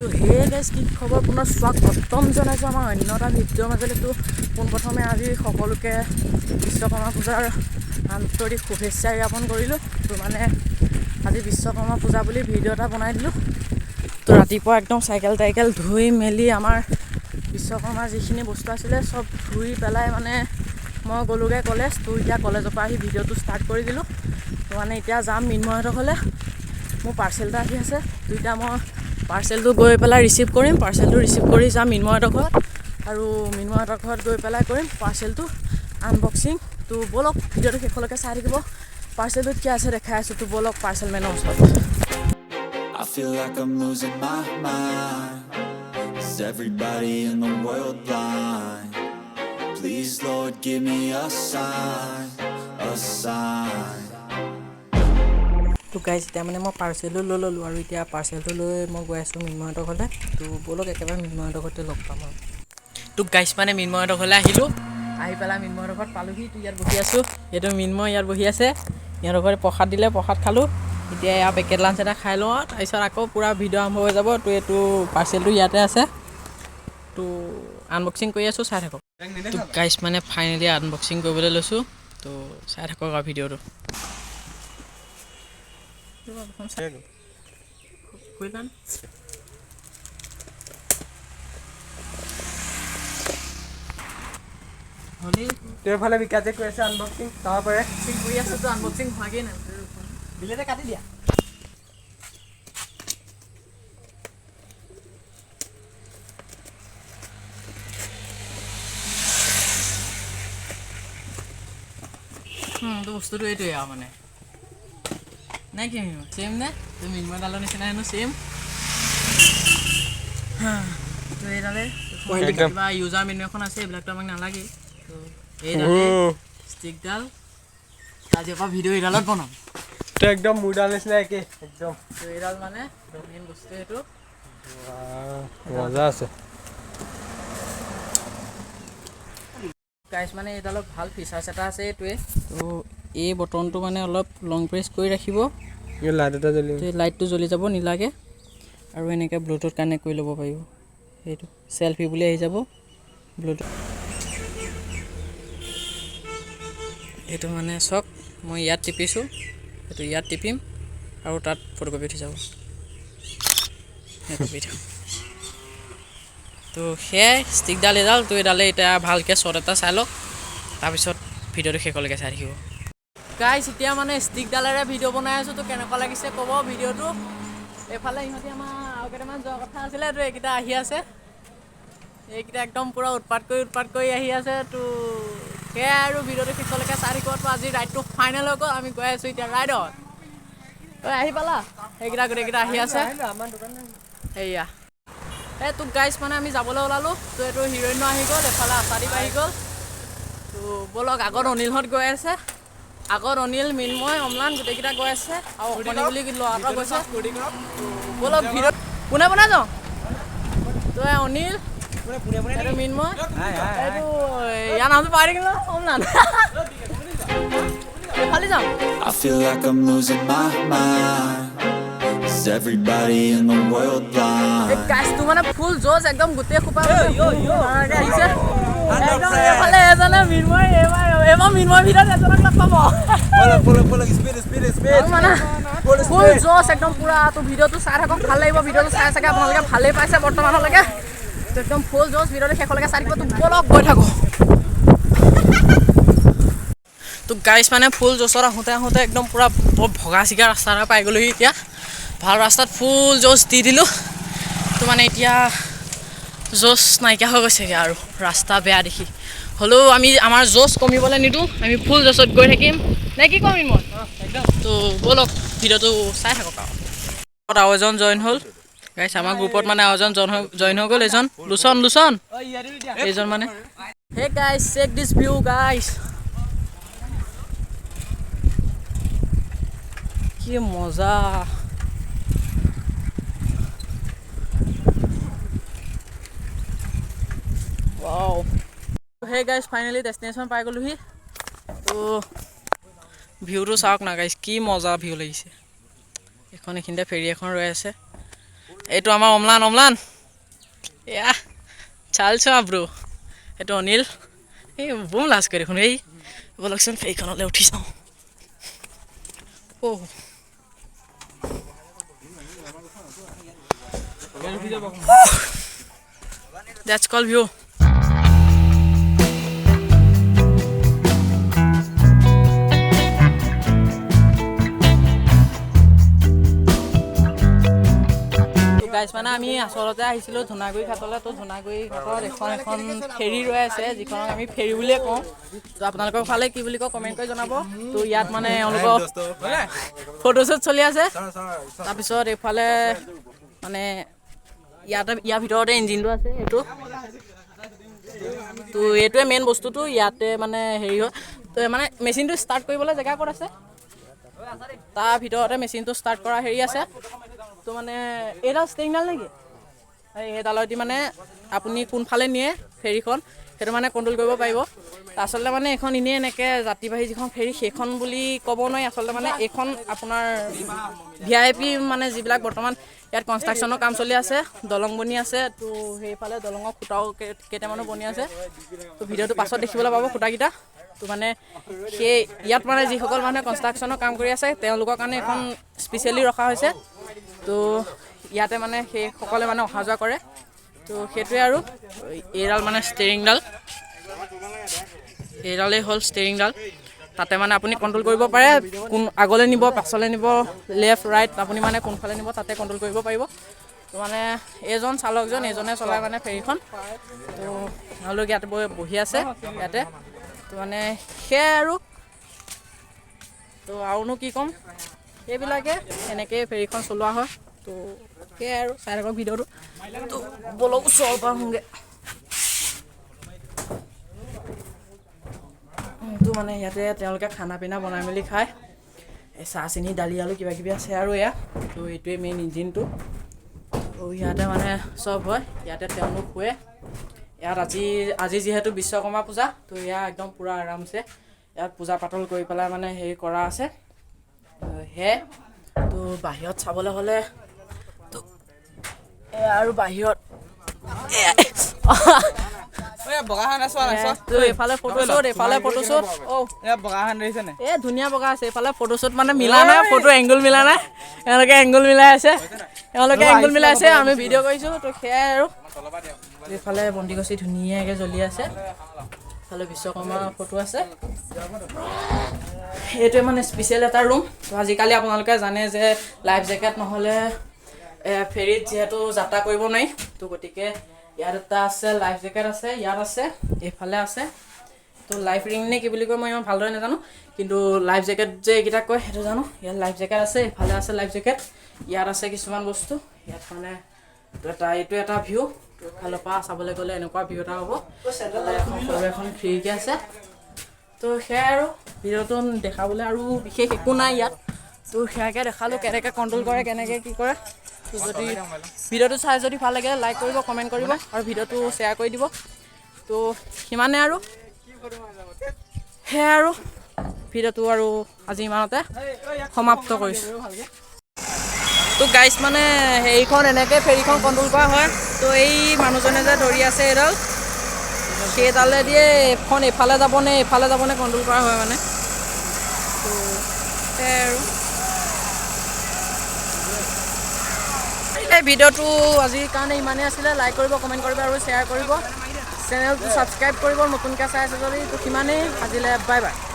Hey guys কি খবৰ পুনৰ স্বাগতম জনাইছোঁ আমাৰ অন্য এটা ভিডিঅ'ৰ মাজলৈ। পোনপ্ৰথমে আজি সকলোকে বিশ্বকৰ্মা পূজাৰ আন্তৰিক শুভেচ্ছা জ্ঞাপন কৰিলোঁ। মানে আজি বিশ্বকৰ্মা পূজা বুলি ভিডিঅ' এটা বনাই দিলোঁ। ৰাতিপুৱা একদম চাইকেল টাইকেল ধুই মেলি আমাৰ বিশ্বকৰ্মাৰ যিখিনি বস্তু আছিলে চব ধুই পেলাই মানে মই গ'লোগৈ কলেজ। এতিয়া কলেজৰ পৰা আহি ভিডিঅ'টো ষ্টাৰ্ট কৰি দিলোঁ। মানে এতিয়া যাম মিন্ময়হঁতৰ ঘৰলৈ। মোৰ পাৰ্চেল এটা আহি আছে। এতিয়া মই পাৰ্চেলটো গৈ পেলাই ৰিচিভ কৰিম। পাৰ্চেলটো ৰিচিভ কৰি যাম মিন্ময়হঁতৰ ঘৰত, আৰু মিন্ময়হঁতৰ ঘৰত গৈ পেলাই কৰিম পাৰ্চেলটো আনবক্সিং। তো ব'লক ভিডিঅ'টো শেষলৈকে চাই থাকিব। পাৰ্চেলটোত কি আছে দেখাই আছোঁ। তো ব'লক পাৰ্চেলমেনৰ ওচৰত। I feel like I'm losing my mind. Is everybody in the world blind? Please Lord give me a sign, a sign. তো গাইজ এতিয়া মানে মই পাৰ্চেলটো লৈ ল'লোঁ, আৰু এতিয়া পাৰ্চেলটো লৈ মই গৈ আছোঁ মিন্ময়হঁতৰ ঘৰলৈ। তো ব'লক একেবাৰে মিন্ময়হঁতৰ ঘৰতে লগ পাম আৰু। তো গাইজ মানে মিন্ময়হঁতৰ ঘৰলৈ আহিলোঁ। আহি পেলাই মিন্ময়হঁতৰ ঘৰত পালোহি। তো ইয়াত বহি আছোঁ। এইটো মিন্ময় ইয়াত বহি আছে। সিহঁতৰ ঘৰত প্ৰসাদ দিলে, প্ৰসাদ খালোঁ। এতিয়া এয়া পেকেট লাঞ্চ এটা খাই লওঁ, তাৰপিছত আকৌ পূৰা ভিডিঅ' আৰম্ভ হৈ যাব। তো এইটো পাৰ্চেলটো ইয়াতে আছে। তো আনবক্সিং কৰি আছোঁ, চাই থাকক। তো গাইজ মানে ফাইনেলি আনবক্সিং কৰিবলৈ লৈছোঁ। তো চাই থাকক আৰু ভিডিঅ'টো। তোৰফালে বিকাশে কৈ আছে আনবক্সিং চাব পাৰে। কৰি আছোঁ তো আনবক্সিং হোৱাগৈ নাই। বিলেতে কাটি দিয়া। তো বস্তুটো এইটোৱে আৰু মানে নাই কি মিন্ময় চেম নে? তো মিন্ময়ডালৰ নিচিনা হেনো চেম। তো এইডালে কিবা ইউজাৰ মেনু এখন আছে, এইবিলাকতো আমাক নালাগে। তো এইডালে ষ্টিকডাল আজিৰ পৰা ভিডিঅ' এইডালত বনাম। তো একদম মোৰডাল নিচিনা একে একদম। তো এইডাল মানে মেইন বস্তু এইটো মজা আছে। গাইজ মানে এইডালত ভাল ফিচাৰ্ছ এটা আছে এইটোৱে। তো এই বটনটো মানে অলপ লং প্ৰেছ কৰি ৰাখিব, লাইট এটা জ্বলি লাইটটো জ্বলি যাব নিলাগে। আৰু এনেকৈ ব্লুটুথ কানেক্ট কৰি ল'ব পাৰিব। সেইটো চেল্ফি বুলি আহি যাব ব্লুটুথ। এইটো মানে চাওক, মই ইয়াত টিপিছোঁ, এইটো ইয়াত টিপিম আৰু তাত ফটোকপি উঠি যাব। কপি থওঁ। তো সেয়াই ষ্টিকডাল এডাল। তো এইডালে এতিয়া ভালকৈ শ্বট এটা চাই লওক, তাৰপিছত ভিডিঅ'টো শেষলৈকে চাই থাকিব। গাইজ এতিয়া মানে ষ্টিকডালেৰে ভিডিঅ' বনাই আছোঁ। তো কেনেকুৱা লাগিছে ক'ব ভিডিঅ'টো। এইফালে ইহঁতি আমাৰ আৰু কেইটামান যোৱা কথা আছিলে। তো এইকেইটা আহি আছে। এইকেইটা একদম পূৰা উৎপাত কৰি আহি আছে। তো সেয়াই আৰু ভিডিঅ'টো শেষলৈকে চাই থাকিব। তো আজি ৰাইডটো ফাইনেল হৈ গ'ল। আমি গৈ আছোঁ এতিয়া ৰাইডত। তই আহি পালা? সেইকেইটা গোটেইকেইটা আহি আছে। সেয়া এই তোক গাইজ মানে আমি যাবলৈ ওলালোঁ। তো এইটো হিৰণ্য আহি গ'ল, এফালে আশাদীপ আহি গ'ল। তো ব'লক, আগত অনিলহঁত গৈ আছে। আগত অনিল, মিন্ময়, অম্লান গোটেইকেইটা গৈ আছে, আৰু অকণি বুলি ল'ৰা এটা গৈছে। ব'লক ভিডিঅ' পোনে পোনে যাওঁ। তো অনিল, এইটো মিন্ময়, এইটো ইয়াৰ নামটো পাহৰি থাকিলোঁ, অম্লান। এইফালে যাওঁ। I feel like I'm losing my mind. Is everybody in the world blind? এই গাছটো মানে ফুল জোচ একদম, গোটেই খোপা আহিছে একদম। এইফালে এজনে মিন্ময়, এইবাৰ মিন্ময়ৰ ভিতৰত এজনক লগ পাব মানে ফুল জোচ একদম পুৰা। তো ভিডিঅ'টো চাই থাকক, ভাল লাগিব। ভিডিঅ'টো চাই চাগে আপোনালোকে ভালেই পাইছে বৰ্তমানলৈকে। তো একদম ফুল জোচ, ভিডিঅ'টো শেষলৈকে চাই থাকিব। তো ব'লক গৈ থাকোঁ। তো গাইজ মানে ফুল জোচত আহোঁতে আহোঁতে একদম পূৰা বৰ ভগা চিগা ৰাস্তা এটা পাই গ'লোহি। এতিয়া ভাল ৰাস্তাত ফুল জোচ দি দিলোঁ। তো মানে এতিয়া জোচ নাইকিয়া হৈ গৈছেগৈ আৰু ৰাস্তা বেয়া দেখি। হ'লেও আমি আমাৰ জোচ কমিবলৈ নিদিওঁ, আমি ফুল জোচত গৈ থাকিম নে কি কমিম মই একদম। তো ব'লক ভিডিঅ'টো চাই থাকক। আৰু এজন জইন হ'ল গাইজ, আমাৰ গ্ৰুপত মানে আৰু এজন জইন হৈ গ'ল। এইজন লোচন এইজন মানে। হে গাইজ চেক দিছ ভিউ গাইজ, কি মজা। Wow. Hey guys finally destination পাই গ'লোহি। তো ভিউটো চাওক না গাইজ, কি মজা ভিউ লাগিছে। এইখিনিতে ফেৰী এখন ৰৈ আছে। এইটো আমাৰ অমলান এয়া চালছো ব্ৰো এইটো অনিল এই বম লাজ কৰি দেখোন এই বলকচোন ফেৰীখনলৈ উঠি চাওঁ That's called view. গাইছ মানে আমি আচলতে আহিছিলোঁ ধুনাগুৰি ঘাটলৈ তো ধুনাগুৰি ঘাটত এখন ফেৰী ৰৈ আছে যিখনক আমি ফেৰী বুলিয়ে কওঁ তো আপোনালোকৰ ফালে কি বুলি কয় কমেণ্ট কৰি জনাব তো ইয়াত মানে এওঁলোকৰ ফটোশ্বুট চলি আছে তাৰপিছত এইফালে মানে ইয়াৰ ভিতৰতে ইঞ্জিনটো আছে এইটো তো এইটোৱে মেইন বস্তুটো ইয়াতে মানে হেৰি হয় তো মানে মেচিনটো ষ্টাৰ্ট কৰিবলৈ জেগা ক'ত আছে তাৰ ভিতৰতে মেচিনটো ষ্টাৰ্ট কৰা হেৰি আছে তো মানে এইডাল ষ্টেৰিংডাল নেকি এইডালেদি মানে আপুনি কোনফালে নিয়ে ফেৰীখন সেইটো মানে কণ্ট্ৰল কৰিব পাৰিব আচলতে মানে এইখন এনেই এনেকৈ যাত্ৰীবাহী যিখন ফেৰী সেইখন বুলি ক'ব নোৱাৰি আচলতে মানে এইখন আপোনাৰ VIP মানে যিবিলাক বৰ্তমান ইয়াত কনষ্ট্ৰাকশ্যনৰ কাম চলি আছে দলং বনি আছে তো সেইফালে দলঙৰ খুঁটাও কেইটামানো বনি আছে তো ভিডিঅ'টো পাছত দেখিবলৈ পাব খুঁটাকেইটা তো মানে সেই ইয়াত মানে যিসকল মানুহে কনষ্ট্ৰাকশ্যনৰ কাম কৰি আছে তেওঁলোকৰ কাৰণে এখন স্পেচিয়েলি ৰখা হৈছে তো ইয়াতে মানে সেইসকলে মানে অহা যোৱা কৰে তো সেইটোৱে আৰু এইডাল মানে এইডালেই হ'ল ষ্টেৰিংডাল তাতে মানে আপুনি কণ্ট্ৰল কৰিব পাৰে কোন আগলৈ নিব পাছলৈ নিব লেফ্ট ৰাইট আপুনি মানে কোনফালে নিব তাতে কণ্ট্ৰল কৰিব পাৰিব তো মানে এইজন চালকজন এইজনে চলায় মানে ফেৰীখন তো তেওঁলোক ইয়াতে বহি আছে ইয়াতে তো মানে সেয়াই আৰু তো আৰুনো কি ক'ম এইবিলাকে এনেকৈয়ে ফেৰীখন চলোৱা হয় তো সেয়াই আৰু চাই থাকক ভিডিঅ'টো তো বলক ওচৰৰ পৰা আহোঁগৈ তো মানে ইয়াতে তেওঁলোকে খানা পিনা বনাই মেলি খায় চাহ চেনি দালি আলু কিবা কিবি আছে আৰু এয়া তো এইটোৱে মেইন ইঞ্জিনটো তো ইয়াতে মানে চব হয় ইয়াতে তেওঁলোক শুৱে ইয়াত আজি যিহেতু বিশ্বকৰ্মা পূজা তো ইয়াত একদম পূৰা আৰামছে ইয়াত পূজা পাতল কৰি পেলাই মানে হেৰি কৰা আছে সেয়াই তো বাহিৰত চাবলৈ হ'লে তো আৰু বাহিৰত এইফালে ফটোশ্বুট ধুনীয়া বগা আছে এইফালে ফটোশ্বুট মানে মিলা নাই ফটো এংগুল মিলা নাই এওঁলোকে এংগুল মিলাই আছে আমি ভিডিঅ' কৰিছোঁ তো সেয়াই আৰু এইফালে বন্তিগছি ধুনীয়াকৈ জ্বলি আছে এইফালে বিশ্বকৰ্মা ফটো আছে এইটোৱে মানে স্পেচিয়েল এটা ৰুম তো আজিকালি আপোনালোকে জানে যে লাইফ জেকেট নহ'লে ফেৰীত যিহেতু যাত্ৰা কৰিব নোৱাৰি তো গতিকে ইয়াত এটা আছে লাইফ জেকেট আছে ইয়াত আছে এইফালে আছে তো লাইফ ৰিং নে কি বুলি কয় মই ইমান ভালদৰে নাজানো কিন্তু লাইফ জেকেট যে এইকেইটা কয় সেইটো জানো ইয়াত লাইফ জেকেট আছে এইফালে আছে লাইফ জেকেট ইয়াত আছে কিছুমান বস্তু ইয়াত মানে এইটো এটা ভিউ তো এফালৰ পৰা চাবলৈ গ'লে এনেকুৱা ভিউ এটা হ'ব সৰু এখন খিৰিকী আছে তো সেয়াই আৰু ভিডিঅ'টো দেখাবলৈ আৰু বিশেষ একো নাই ইয়াত তো সেয়াকৈ দেখালোঁ কেনেকৈ কণ্ট্ৰল কৰে কেনেকৈ কি কৰে তো যদি ভিডিঅ'টো চাই যদি ভাল লাগে লাইক কৰিব কমেণ্ট কৰিব আৰু ভিডিঅ'টো শ্বেয়াৰ কৰি দিব তো সিমানে আৰু সেয়াই আৰু ভিডিঅ'টো আৰু আজি ইমানতে সমাপ্ত কৰিছোঁ তো গাইছ মানে হেৰিখন এনেকৈ ফেৰীখন কণ্ট্ৰল কৰা হয় তো এই মানুহজনে যে ধৰি আছে এইডাল সেইডালে দিয়ে এখন এইফালে যাবনে কণ্ট্ৰল কৰা হয় মানে তো সেয়াই আৰু এই ভিডিঅ'টো আজিৰ কাৰণে ইমানেই আছিলে লাইক কৰিব কমেণ্ট কৰিব আৰু শ্বেয়াৰ কৰিব চেনেলটো ছাবস্ক্ৰাইব কৰিব নতুনকৈ চাই আছে যদি তো সিমানেই আজিলৈ বাই বাই